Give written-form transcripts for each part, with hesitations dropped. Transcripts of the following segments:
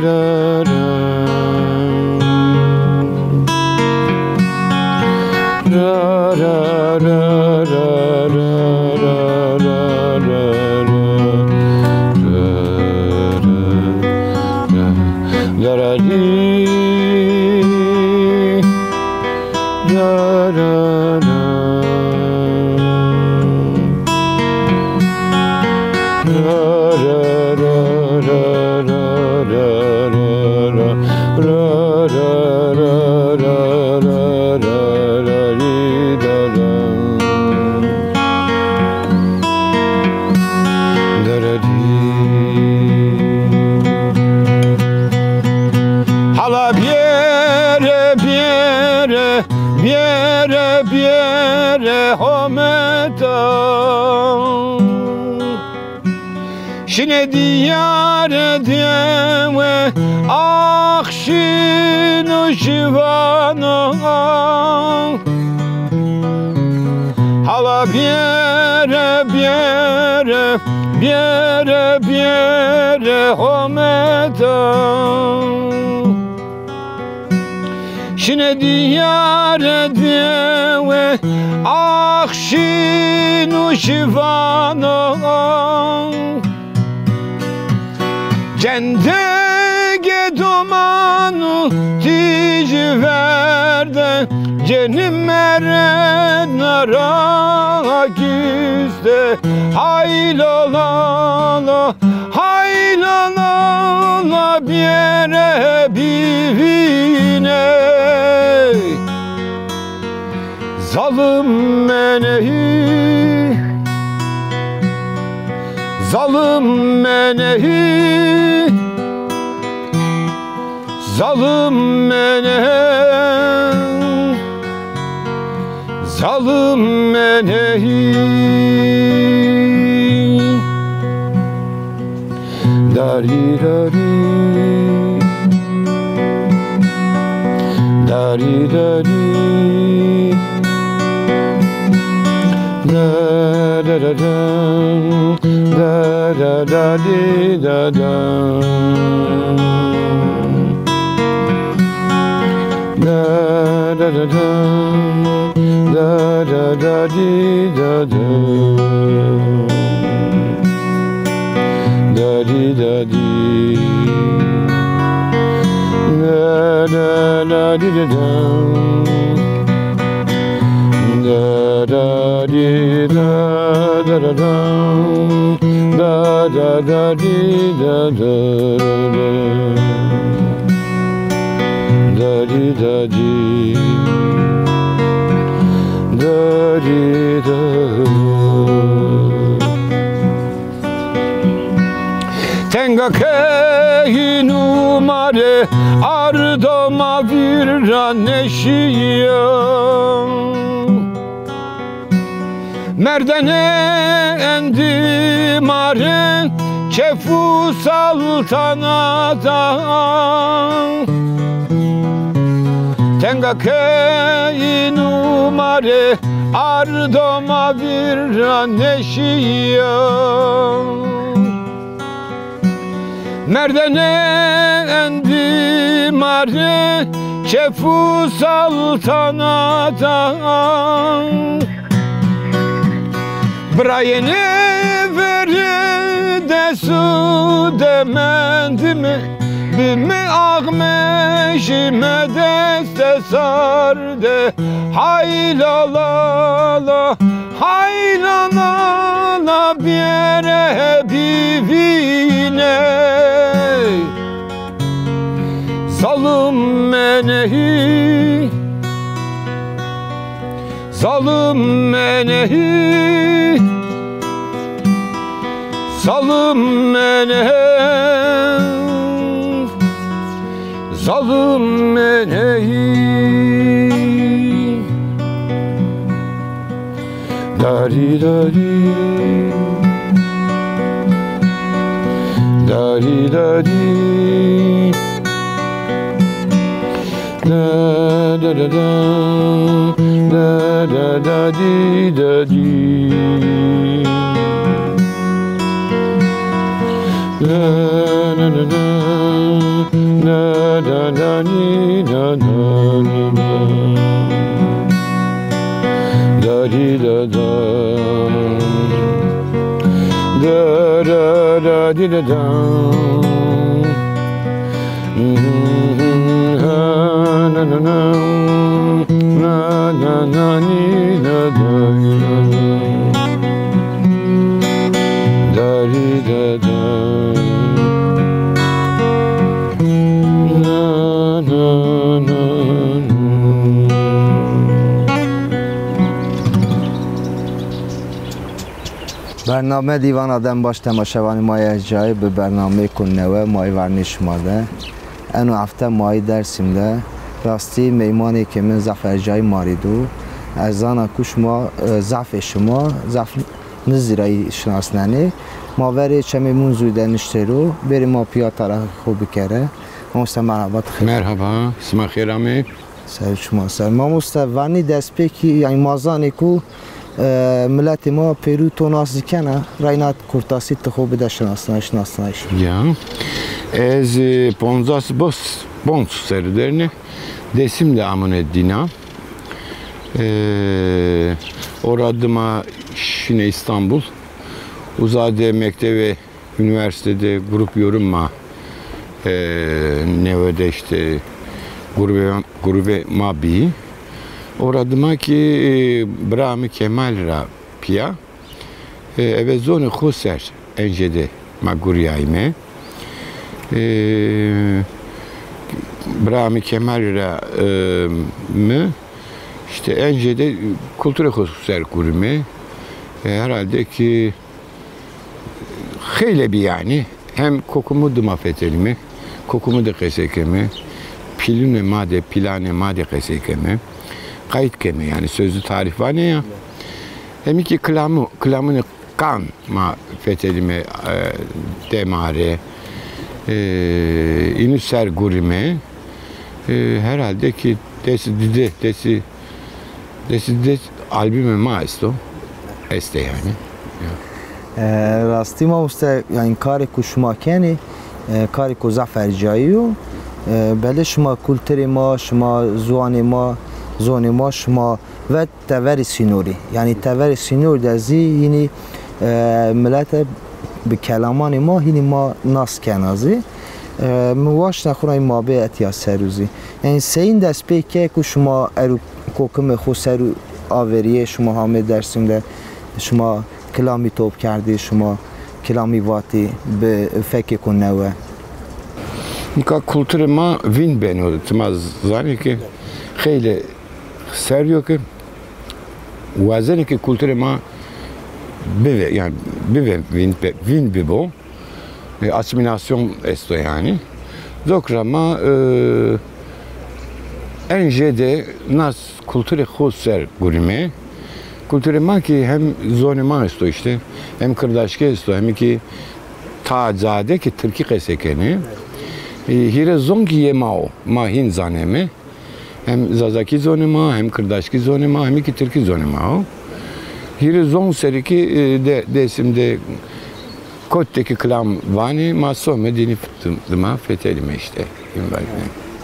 Hala biere hometan Şine diyare diye akşinu şivana Hala biere hometan Şine diyare diye akşinu şivana Cendege domanu tici verde Cenim meren nara gizde Haylalala haylalala biere bivine Zalım menehi Zalım menehi Zalım menehi Zalım menehi Dari dari Dari dari Da da da da Da da da di da da Da da da da Da da da di da da Da di da di Da da da di da da Da da di da da da da Da da da di da da Da di da di Da di da Tenga kehi numare ardoma virran neşiyem Merdene endi mare kefu saltanata Tenga kehi numare ardoma virran neşiyem Merdene endi mare kefu saltanata Brayene veri de su demendimi Bimi ağmeşime deste sarde Haylalala haylalala biere bivine Zalım menehi Zalım menehi Zalım menehi Zalım menehi Dari dari Dari dari Da da da da Da da da di da di Da da da da da da di da da da da di da da da da da di da da na na na na na na ni da da da di da da na na na برنامه دیوان آدم باش تماشاوانی مای جای به برنامه کننوه مای ورنش ماده انو هفته مای درسیم ده راستی میمانی که من زفر جای ماریدو از آن کش ما زف شما زف نزیرای شناسنانی ما وری چمی منزوده نشترو بریم ما پیا طرح خوب بکره ما مسته مرحبا خیلی مرحبا اسم خیرامه سر شما سر ما مسته ورنی دست پیکی یعنی مازانی کو ملت ما پیرو توناس کنه راینات کورتاسی تخو بده شناسنایش ya ez ponzas bons serderine desim de amune dina oradıma şine İstanbul uzade mektebe üniversitede grup yorumma nevede işte grube mabi oradıma ki Brahmi Kemal ra pia eve zone khuser encede maguriyayme Brahmi Kemal ra mı işte encede kültüre khuser kurme herhalde ki hayli yani hem kokumu dumafetelimi kokumu da kesekemi pilune made pilane made kesekemi kayıt keme yani sözlü tarif var ne ya hem ki klamını kan ma fetelime demare inüser gurime herhalde ki desi albüme maesto este yani راستی ما مسته یعنی کاری که شما کنی کاری که زفر جاییو بله شما کلتر ما شما زوان ما شما و تور سینوری یعنی تور سینور دزی یعنی ملت به کلامان ما یعنی ما ناس کنازی مواش نخورای ما به اتیا سروزی یعنی سین دست پیکه که شما ارو کوکم خود سرو آوریه شما همه درسیم ده شما کلامی توب کردی شما کلامی واتی به فکر کنه و Nika kültürüme vin beni tımaz zani ki hayli seriyor ki vazeni ki kültürüme bive yani bive vin bibo asimilasyon esto yani zokrama enjede nas kültürü khusser gurme kültürüme ki hem zonema esto işte hem kırdaşke esto hem ki tazade ki Türkiye kesekeni hire zongi yemao mahin zanemi hem zazaki zonema hem kırdaşki zonema hem ki Türkiye zonema hire zon seriki desimde kotteki klam vani maso medeni fıtıma fetelime işte.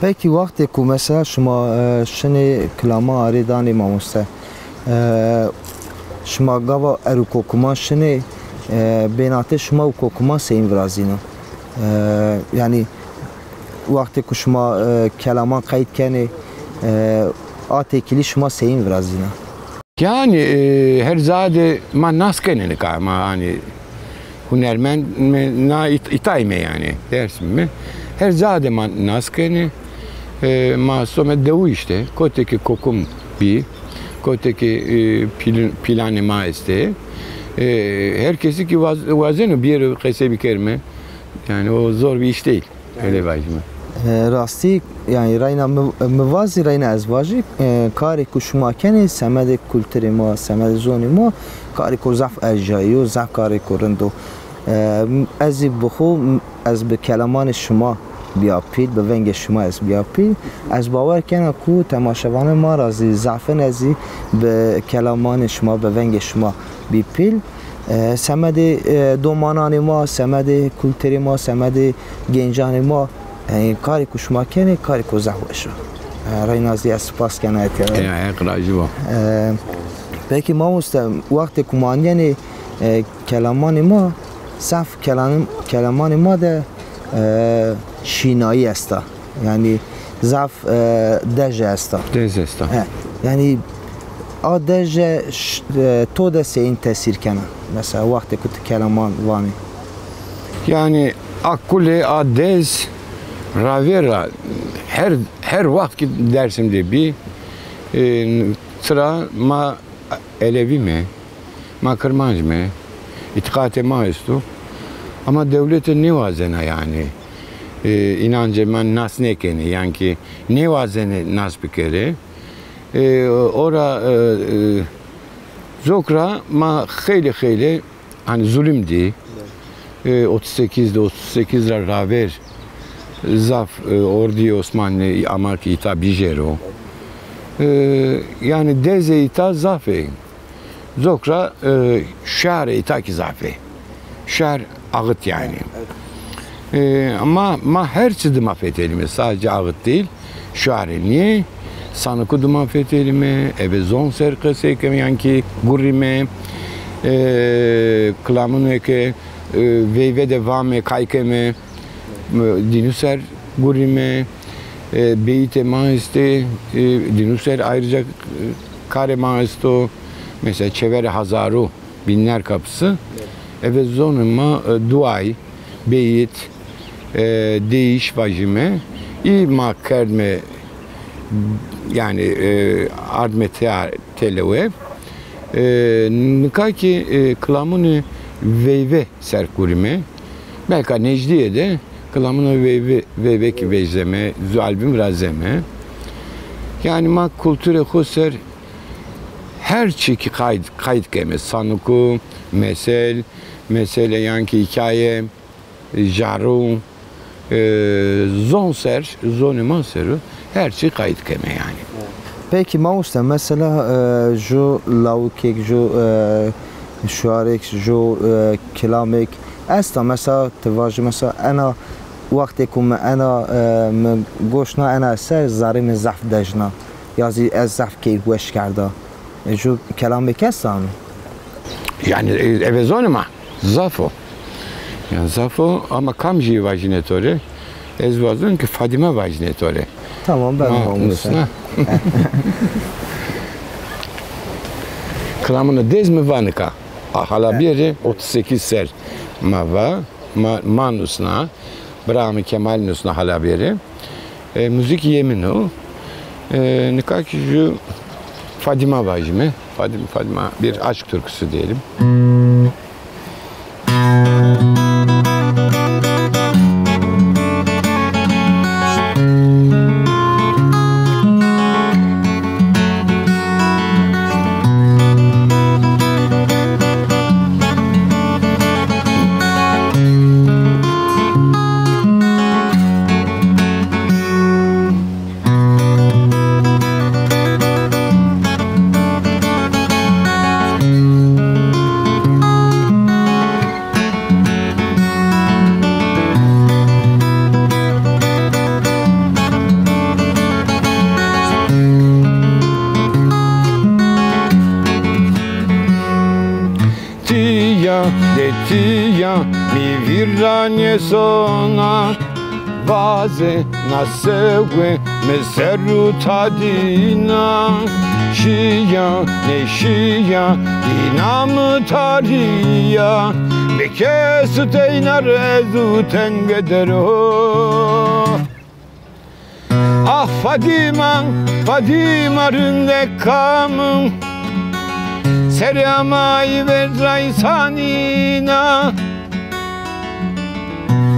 Peki vakti ku mesela şuma şini klama aridani mamuste şuma gava eru kokuma şini benate şuma u kokuma seyin vrazino yani vakti ku şuma kelaman kayıt keni atekili şuma seyin vrazino yani her zade man naskenini kama hani hunermen na itayme yani dersim mi her zade man naskeni ma somet devu işte koteki kokum bi koteki plani ma este herkesi ki vazenu bir kesebi kerme yani o zor bir iş değil öyle vajma راستی یعنی راینا موازی راینا ازواجی کاری که شما کنی سمت کلتر ما سمت زونی ما کاری که زف ارجایی و زف کاری کرندو از بخو از به کلمان شما بیاپید به ونگ شما از بیاپید از باور کنه کو تماشاوان ما رازی زفن ازی به کلمان شما به ونگ شما بیپیل سمت دومانان ما سمت کلتر ما سمت گنجان ما yani kari kuşmakeni kari ko zahveşo Reynaziye spas kenayet ya اقراجی با peki mamusta vakti kumanyeni kelamani ma saf kelamani ma de şinayi esta yani zaf deje esta دز است yani a deje to da seyin tesir kana mesela vakti kut kelaman vani yani akule adez ravera her vakit ki dersimde bir sıra ma elevi mi ma kırmanç mı itikate ma istu ama devletin ne vazene yani inancı ben nas ne keni yani ki ne vazene nas bir kere ora zokra ma khayli hani zulümdi 38'de 38'ler raver zaf ordi Osmanlı ama ki tabi jero yani deze ita zafe zokra şer ita ki zafe şer ağıt yani ama her çizdi mafetelime sadece ağıt değil şer niye sanıkı duma fetelime eve zon serkese yani ki gurime klamını ke ve devamı kaykeme dinüser gurime beyte maiste dinüser ayrıca kare maisto mesela çevre hazaru binler kapısı evet zonuma duay beyit değiş vajime i makarme yani ardme telewe nikaki klamını veyve serkurime belki Necdiye'de klamını veyve ki veyzeme albüm razeme yani ma kültüre huser her çiki kayıt keme sanuku mesele yani ki hikaye jaru zonser zonimanseru her şey kayıt keme yani. Peki Mausta mesela jo lavukek jo şuarek jo kelamek asta mesela tevajı mesela ana vaktikum ana goşna ana ser zarim zaf dejna yazı az zaf ki weş karda jo kelamek asta yani evet zonima zafo yani zafo ama kamji vajinatore ez vazun ki Fadime vajinatore tamam ben Mausta klamını dezmi vanika hala biri 38 ser mava manusna Brahmi Kemal nusna hala biri müzik yeminu nikak şu Fadime vajime Fadime bir aşk türküsü diyelim. Detia mi virranie sona vaze na segue me serutadina şia ne şia dinam tariya be kesuteyna rezu tengedero ah Fadima ründe kamım Selamay vedray sanina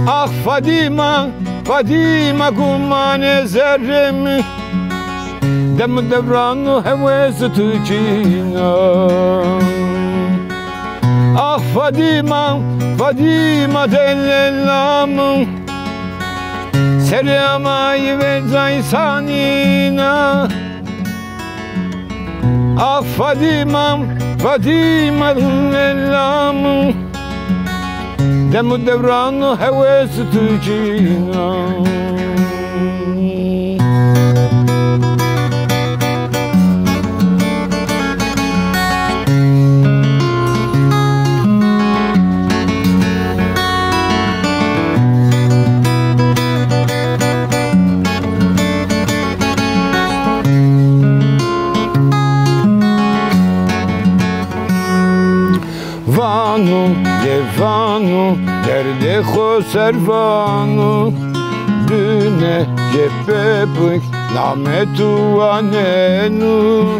ah Fadima gumane zerrem dem devranu heves tuçina ah Fadima dellelam Selamay vedray sanina ah Fadima dem devranu heves tuçina خو سرفانو دونه جبه نام تواننو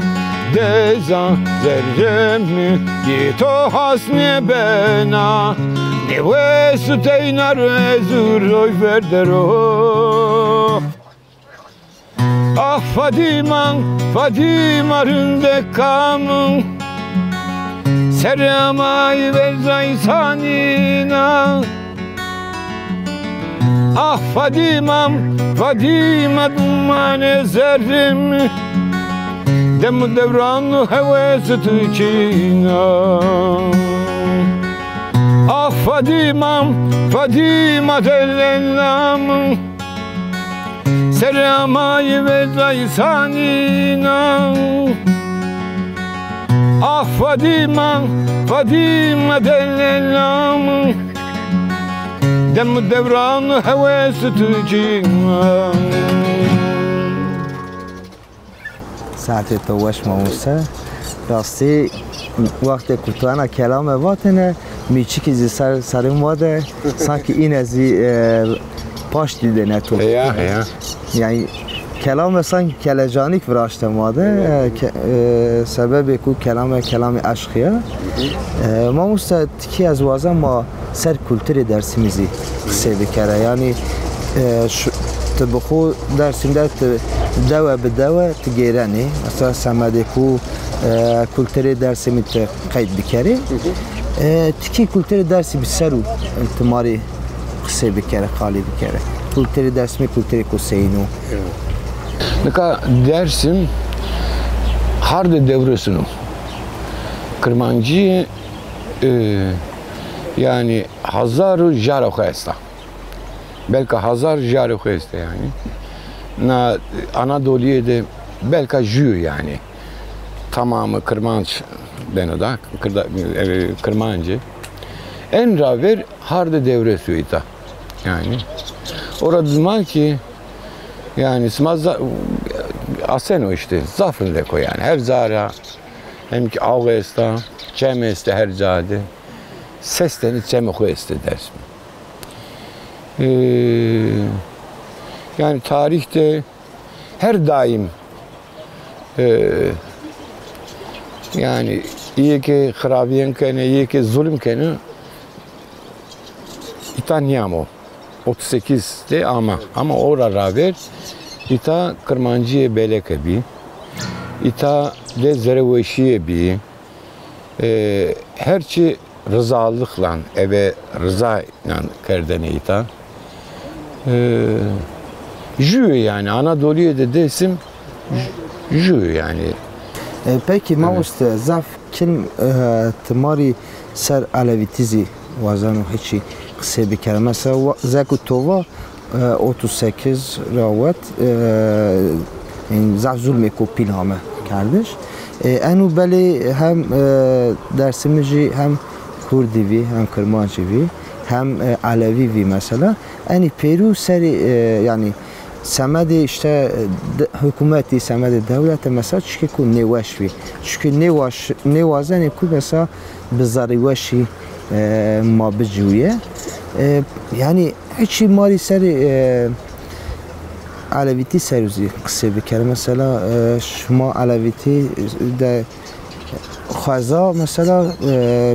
دزا زرمی یه تو حسنی بنا نوه ستینا رزو روی بردرو Ah Fadima ründe kamın Seramay verzay sanina Ah Fadima dumane zerrim Demu devranı hevesi tüçina Ah Fadima dellenamın Selamay ve zaysanina Ah Fadima dellelam Dem devran hevesi tücina ساعتی تو وش ماموسه راستی وقت کتوانا کلام واتنه میچی که سر ماده سانکی این ازی پاش دیده نتو yani kelam sanki kelecanik vraştamadı sebebi ku kelami aşkıya ma musta tiki az vazan ma ser kültürü dersimizi kısa bir kere yani tıbıku dersinde deve bedeve tigireni mesela semede ku kültürü dersimi te kayıt bir kere tiki kültürü dersi bir seru intimari kısa bir kere kali bir kere kültürü dersimi kültürü kuseynu. Neka dersim harde devresunu Kırmancı yani Hazar Jarokhesta belki Hazar Jarokhesta yani na Anadolu'ya de belki jü yani tamamı Kırmanç benoda Kırmancı en raver harde devresuydu yani orada zaman ki yani smazda aseno işte zafrın deko yani her zara hem ki ağesta cemeste her zade sesten içeme koyeste dersim. Yani tarihte her daim yani iyi ki harabiyen kene iyi ki zulüm kene İtanyamo 38'de ama ora rağmen ita Kırmancı'ya beleke bi ita de zereveşiye bi herçi rızalıkla eve rıza ile kerdene ita jü yani Anadolu'ya da desim jü yani. Peki mauste zaf kim tımari ser alevitizi vazanu hiçi kısa bir kere mesela Zeku Tova 38 ravet zaf zulme kopil hame kardeş enu beli hem dersimizi hem Kurdivi hem Kırmancıvi hem Alevivi mesela eni Peru seri yani semedi işte hükümeti semedi devleti mesela çünkü ku nevaşvi çünkü nevazeni ku mesela bizarıvaşi ma bicüye yani hiç mari seri Aleviti serüzi kısa bir kere mesela şuma Aleviti de xaza mesela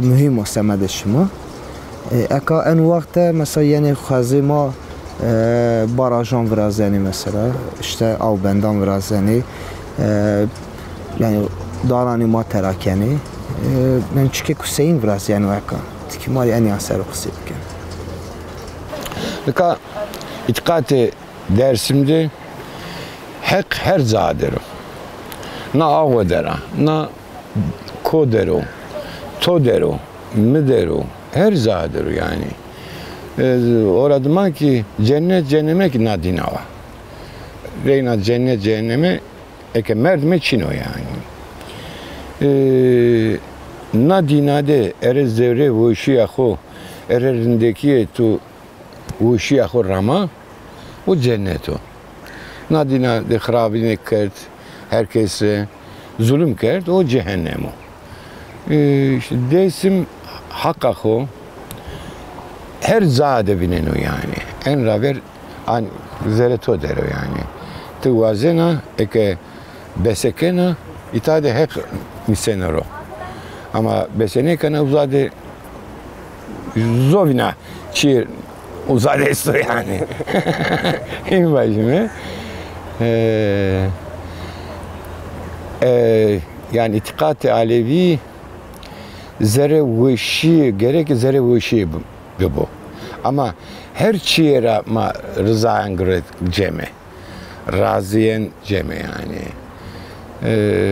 mühim o semede şuma eka en vakte mesela yani xazı ma barajan vrazeni mesela işte avbendan vrazeni yani darani ma terakeni ben çünkü kuseyin vraz yani eka tiki mari en yaser o kısa bir kere. Eka itikati dersimde her zadero na ağvedera na kodero todero midero her zadero yani orada ki cennet cehenneme ki nadinava reyna cennet cehenneme eke merdme çino yani nadinade erez devre vuşi yahu ererindeki tu vuşi yahu rama o cennet o. Nadina de harabine kert, herkese zulüm kert, o cehennem o. İşte desim hakka o. her zade binen o yani. En raver an zereto der o yani. Tu vazena eke besekena itade hek misenero. Ama besenekana uzade zovina çir uzade esto yani. İn başımı. Yani itikat-ı Alevi zere vışı gerek zere vışı bu. Ama her çiğera ma rızayan ceme. Raziyen ceme yani.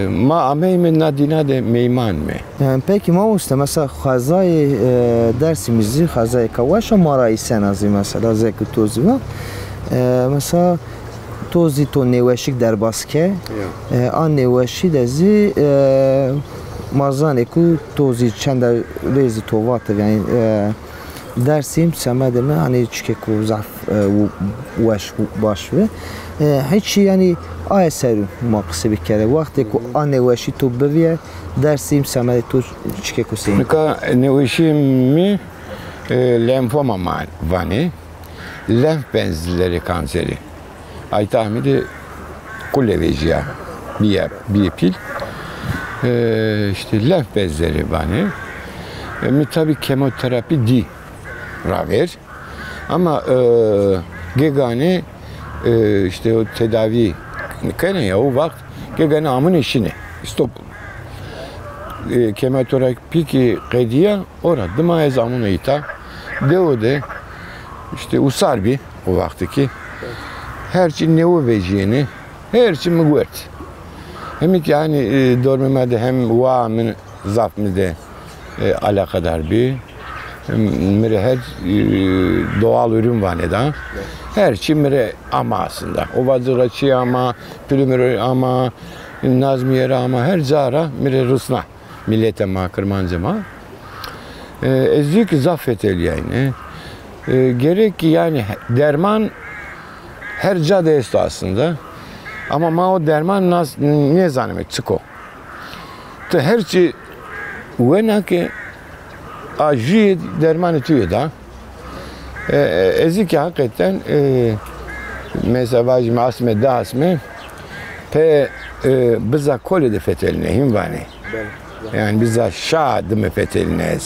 Ma ameymen nadina de meyman mı? Yani peki ma usta mesela Hazay dersimizi Hazay Kavaşa Maray Senazi mesela zeki tozi var. Mesela tozi to neveşik derbaske an neveşi dezi mazane ku tozi çender rezi tovatı yani dersim semedeme hani çünkü ku zaf waş baş ve hiç yani eser maqsı bir kere vakti ku an neveşi to beviye dersim semede to çünkü ku sen Nika neveşi mi lenfoma vani lenf benzerleri kanseri. Ay tahmini kulleveciya bir pil işte lenf bezleri bani tabi kemoterapi di raver ama gegane işte o tedavi kene ya o vakit gegane amın işini stop kemoterapi ki kediya ora dıma zamın ita de işte usar bir o vaktiki her şey ne o veciyeni, her şey mi güvert. Hem ki yani dormemede hem vaamın zafmı de alakadar bir. Mire her doğal ürün var neden. Her şey mire ama aslında. O vazıraçı ama, pülümürü ama, nazmiyeri ama her zara mire rusna. Millete ma, kırmancı ma. Ezik zaffetel yani. Gerek ki yani derman her cadde esto aslında. Ama ma o derman ne zannetmek çıko. Te her şey uena ki acı derman etiyor da. Ezik hakikaten mesela vacime asme da asme pe biza kole de feteline himvani. Yani biza şah dime feteline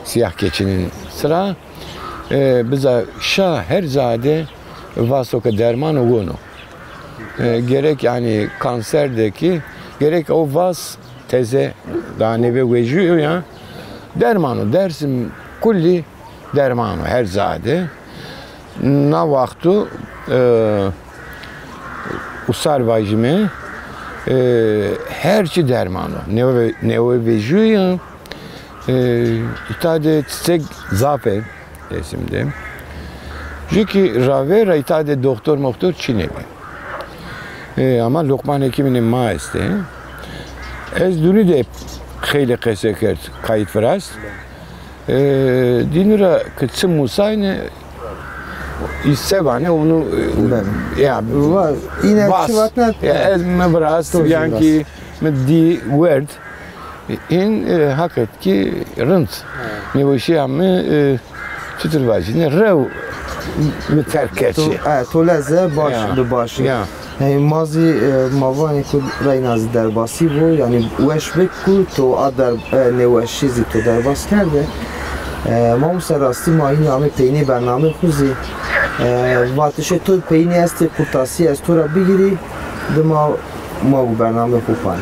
siyah keçinin sıra biza şah her zade vasoka derman ogunu. Gerek yani kanserdeki gerek o vas teze daha neve vejiyor ya dermanı dersim kulli dermanı her zade na vaktu usar vajime her şey dermanı neve vejiyor ya itade tsek zafer desimde. Çünkü ravera itade doktor Çin'e. Ama Lokman hekiminin maeste. Ez dünü de xeyli kesekert kayıt veras. Dinura kıtsın Musa'yne İssevane onu ya var yine çıvatlar ez me biraz yani di word in haket ki rınt ne bu şey ama tutur vajine rev müterkeçi. Toleze baş. Yani mazi mavani ku raynazi derbasi bu yani weşbek ku to adar neveşizi to derbas kerde ma musarasti ma yine ame peyni bername kuzi vatişe to peyni este kurtasi estora bigiri dema ma bu bername kupan.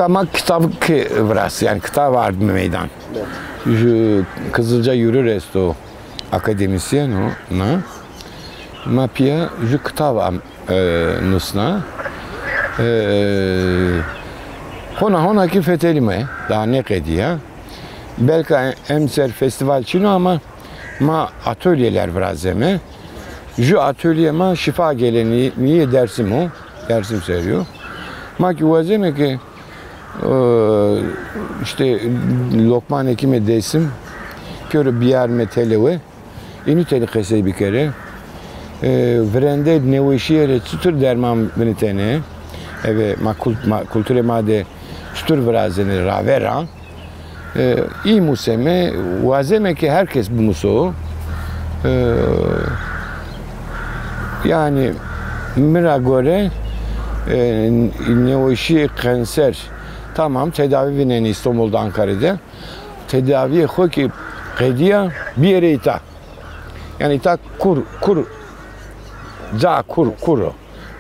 Ama kitap ki vras yani kitap vardı meydan. Kızılca yürü resto akademisyen o na. Mapia ju kitap nusna. Hona ki fetelime daha ne kediya. Belki emser festival çino ama ma atölyeler vrazeme. Ju atölye ma şifa geleni niye dersim o dersim seriyor. Ma ki vazeme ki işte Lokman hekime desim körü bir yer metelewe initeli kese bir kere vrende neveşiyere tutur derman benitene ve kulture made tutur vrazene ravera iyi museme vazeme ki herkes bu muso yani mira göre neoşi kanser tamam tedavi vinen İstanbul'da Ankara'da tedaviye koy ki kediya bir yere ita yani ita kuru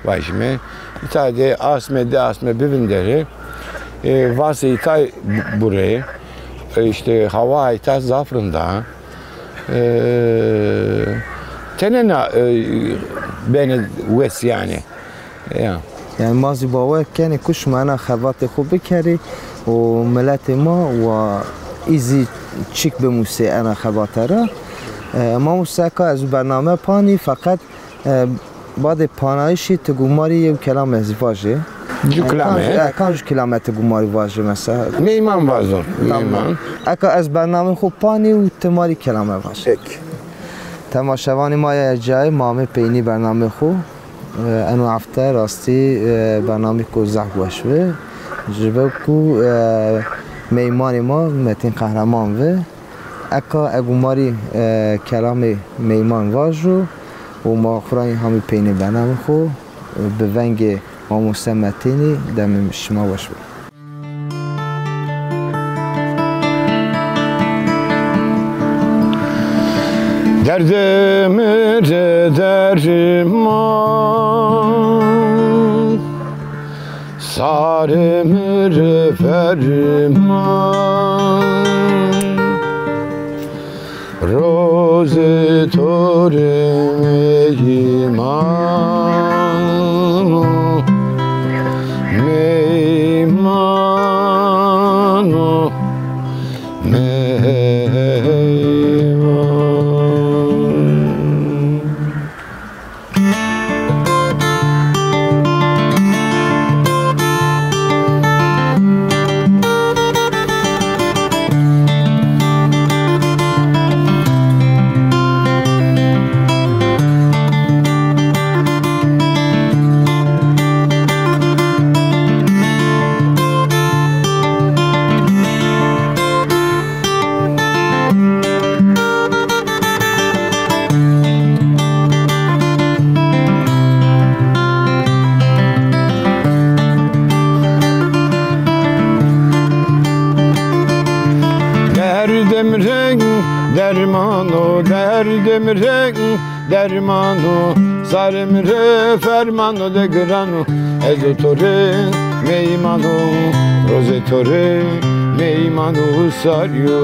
var şimdi ita de asme bivinderi varsa ita buraya işte hava ita zafrında tenena beni wes yani يعني مازی باور کنی کش معنا خبات خوب بکری و ملت ما و ایزی چیک بموسی انا خبات را ما موسیقا از برنامه پانی فقط بعد پانایشی تگوماری یه کلام ازواجه کانج کلام تگوماری واجه مثلا میمان وازور میمان اکا از برنامه خوب پانی و تماری کلام واجه تماشاوانی ما یه جای مامه پینی برنامه خوب انو هفته راستی برنامه کو زحمت باشه جبه کو میمانی ما متین قهرمان و اکا اگوماری کلام میمان واجو و ما خورای همی پینی برنامه خو به ونگ ما مستمتینی دم شما باشه Derdime derman sarımır ferman roze torime imanu meymanu Derdim renk dermanu sarım re fermanu de granu ezotore meymanu rozetore meymanu saryo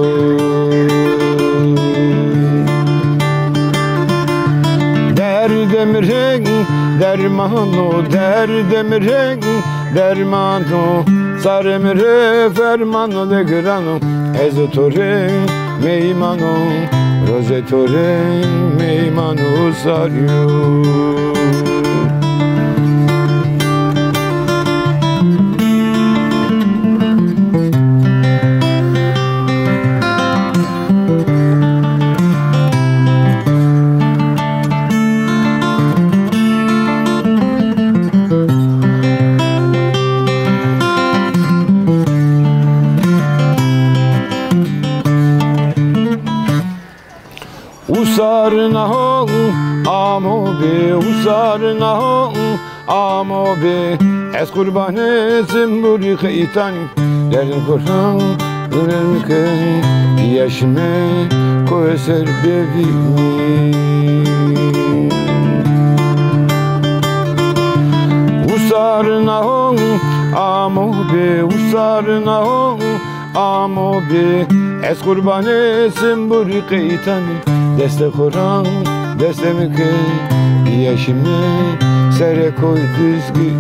derdim renk dermanu sarım re fermanu de granu ezotore meymanu rozetore meymanu saryo Usarna ho amobe usarna ho amobe es kurbanesim buri khaitan derin kurhan ürünke yaşme koeser bevini usarna ho amobe es kurbanesim buri khaitan deste koran deste mükün yaşımı sere koy düzgün